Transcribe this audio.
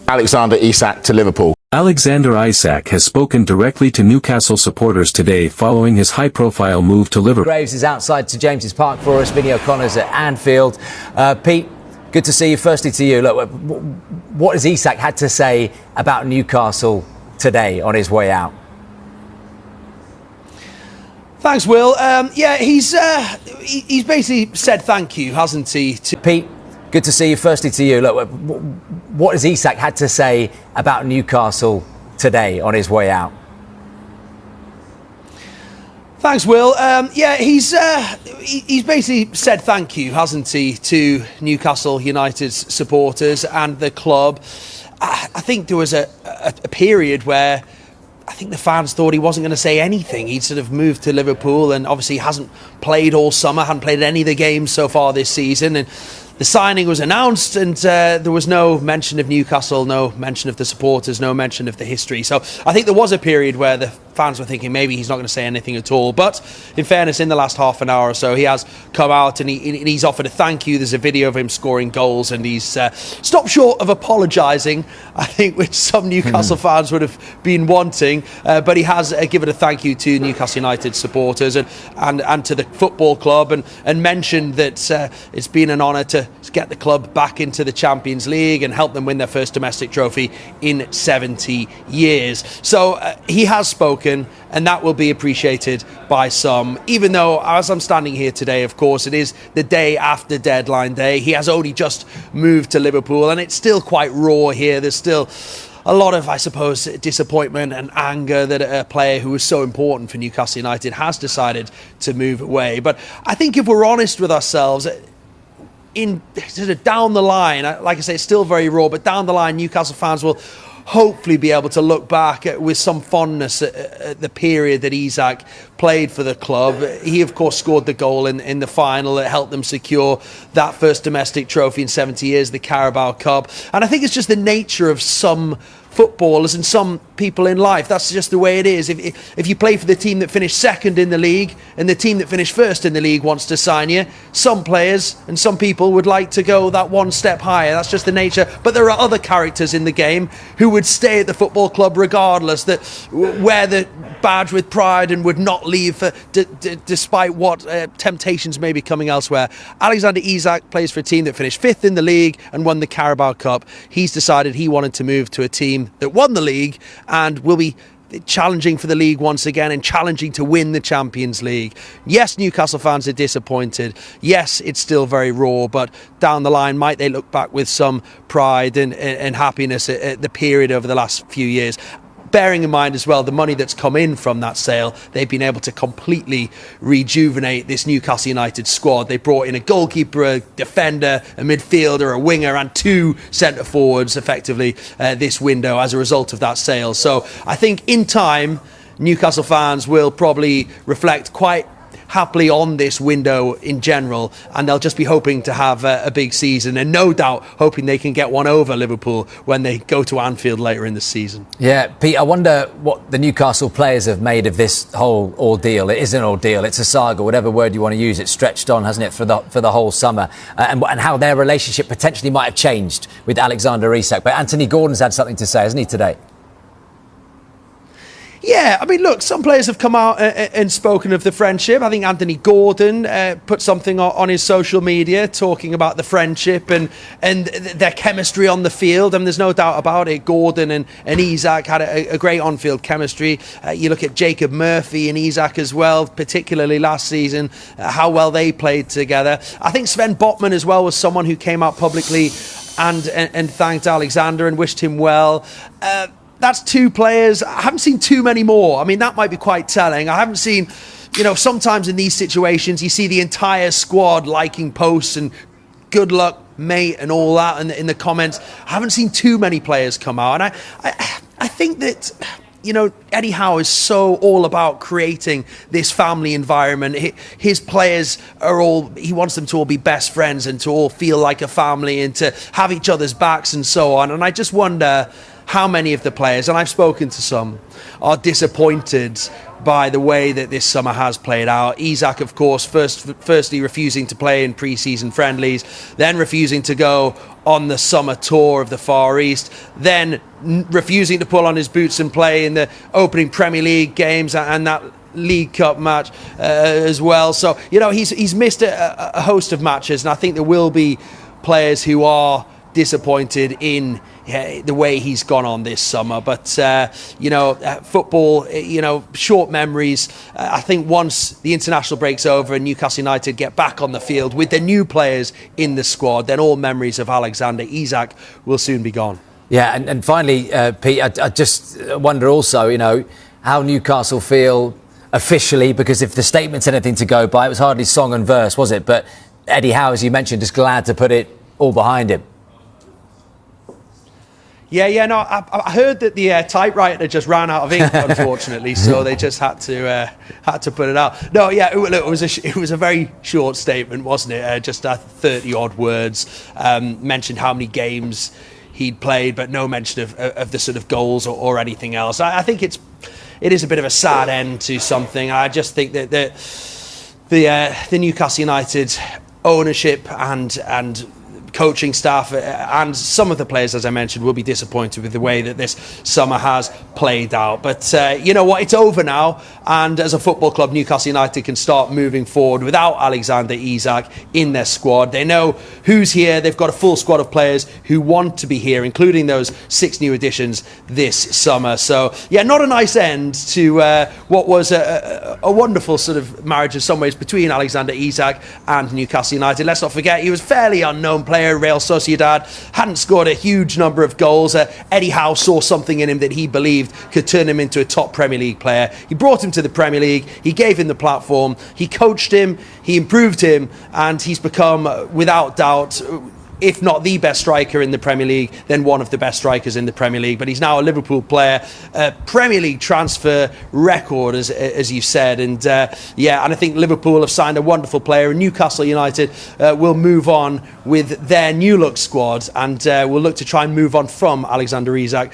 Alexander Isak to Liverpool. Alexander Isak has spoken directly to Newcastle supporters today following his high-profile move to Liverpool. Graves is outside St James's Park for us. Vinny O'Connor's at Anfield. Pete, good to see you. Firstly to you, look, what has Isak had to say about Newcastle today on his way out? Thanks, Will. He's basically said thank you, hasn't he? Pete, good to see you. Firstly to you, look, what has Isak had to say about Newcastle today on his way out? Thanks, Will. He's basically said thank you, hasn't he, to Newcastle United's supporters and the club. I think there was a period where I think the fans thought he wasn't going to say anything. He'd sort of moved to Liverpool and obviously hasn't played all summer, hadn't played any of the games so far this season. And the signing was announced and there was no mention of Newcastle, no mention of the supporters, no mention of the history. So I think there was a period where the fans were thinking maybe he's not going to say anything at all. But in fairness, in the last half an hour or so, he has come out and he's offered a thank you. There's a video of him scoring goals and he's stopped short of apologising, I think, which some Newcastle fans would have been wanting. But he has given a thank you to Newcastle United supporters and to the football club and mentioned that it's been an honour to get the club back into the Champions League and help them win their first domestic trophy in 70 years. So he has spoken, and that will be appreciated by some, even though as I'm standing here today, of course, it is the day after deadline day. He has only just moved to Liverpool and it's still quite raw here. There's still a lot of, I suppose, disappointment and anger that a player who was so important for Newcastle United has decided to move away. But I think if we're honest with ourselves, in sort of down the line, like I say, it's still very raw, but down the line, Newcastle fans will hopefully be able to look back with some fondness at the period that Isak played for the club. He, of course, scored the goal in the final that helped them secure that first domestic trophy in 70 years, the Carabao Cup. And I think it's just the nature of some footballers and some people in life. That's just the way it is. If you play for the team that finished second in the league and the team that finished first in the league wants to sign you, some players and some people would like to go that one step higher. That's just the nature. But there are other characters in the game who would stay at the football club regardless, that wear the badge with pride and would not leave despite what temptations may be coming elsewhere. Alexander Isak plays for a team that finished fifth in the league and won the Carabao Cup. He's decided he wanted to move to a team that won the league and will be challenging for the league once again and challenging to win the Champions League. Yes, Newcastle fans are disappointed. Yes, it's still very raw, but down the line, might they look back with some pride and happiness at the period over the last few years? Bearing in mind as well the money that's come in from that sale, they've been able to completely rejuvenate this Newcastle United squad. They brought in a goalkeeper, a defender, a midfielder, a winger and two centre forwards effectively this window as a result of that sale. So I think in time Newcastle fans will probably reflect quite happily on this window in general, and they'll just be hoping to have a big season and no doubt hoping they can get one over Liverpool when they go to Anfield later in the season. Yeah, Pete, I wonder what the Newcastle players have made of this whole ordeal. It is an ordeal, it's a saga, whatever word you want to use. It's stretched on, hasn't it, for the whole summer, and how their relationship potentially might have changed with Alexander Isak. But Anthony Gordon's had something to say, hasn't he, today? Yeah, I mean, look, some players have come out and spoken of the friendship. I think Anthony Gordon put something on his social media talking about the friendship and their chemistry on the field. And there's no doubt about it. Gordon and Isak had a great on-field chemistry. You look at Jacob Murphy and Isak as well, particularly last season, how well they played together. I think Sven Botman as well was someone who came out publicly and thanked Alexander and wished him well. That's two players. I haven't seen too many more. I mean, that might be quite telling. I haven't seen, sometimes in these situations, you see the entire squad liking posts and good luck, mate, and all that in the comments. I haven't seen too many players come out. And I think that, Eddie Howe is so all about creating this family environment. His players he wants them to all be best friends and to all feel like a family and to have each other's backs and so on. And I just wonder, how many of the players, and I've spoken to some, are disappointed by the way that this summer has played out. Isak, of course, firstly refusing to play in pre-season friendlies, then refusing to go on the summer tour of the Far East, then refusing to pull on his boots and play in the opening Premier League games and that League Cup match as well. So, you know, he's missed a host of matches, and I think there will be players who are disappointed in the way he's gone on this summer. But, football, short memories. I think once the international break's over and Newcastle United get back on the field with the new players in the squad, then all memories of Alexander Isak will soon be gone. Yeah, and finally, Pete, I just wonder also, how Newcastle feel officially, because if the statement's anything to go by, it was hardly song and verse, was it? But Eddie Howe, as you mentioned, is glad to put it all behind him. I heard that the typewriter just ran out of ink, unfortunately, so they just had to put it out. No, yeah, it was a very short statement, wasn't it? Just 30 odd words. Mentioned how many games he'd played, but no mention of the sort of goals or anything else. I think it is a bit of a sad end to something. I just think that the Newcastle United ownership and coaching staff and some of the players, as I mentioned, will be disappointed with the way that this summer has played out. But you know what? It's over now, and as a football club, Newcastle United can start moving forward without Alexander Isak in their squad. They know who's here. They've got a full squad of players who want to be here, including those 6 new additions this summer. So, yeah, not a nice end to what was a wonderful sort of marriage in some ways between Alexander Isak and Newcastle United. Let's not forget, he was a fairly unknown player. Real Sociedad, hadn't scored a huge number of goals. Eddie Howe saw something in him that he believed could turn him into a top Premier League player. He brought him to the Premier League, he gave him the platform, he coached him, he improved him, and he's become, without doubt, if not the best striker in the Premier League, then one of the best strikers in the Premier League. But he's now a Liverpool player, a Premier League transfer record, as you said. And and I think Liverpool have signed a wonderful player, and Newcastle United will move on with their new look squad, and will look to try and move on from Alexander Isak.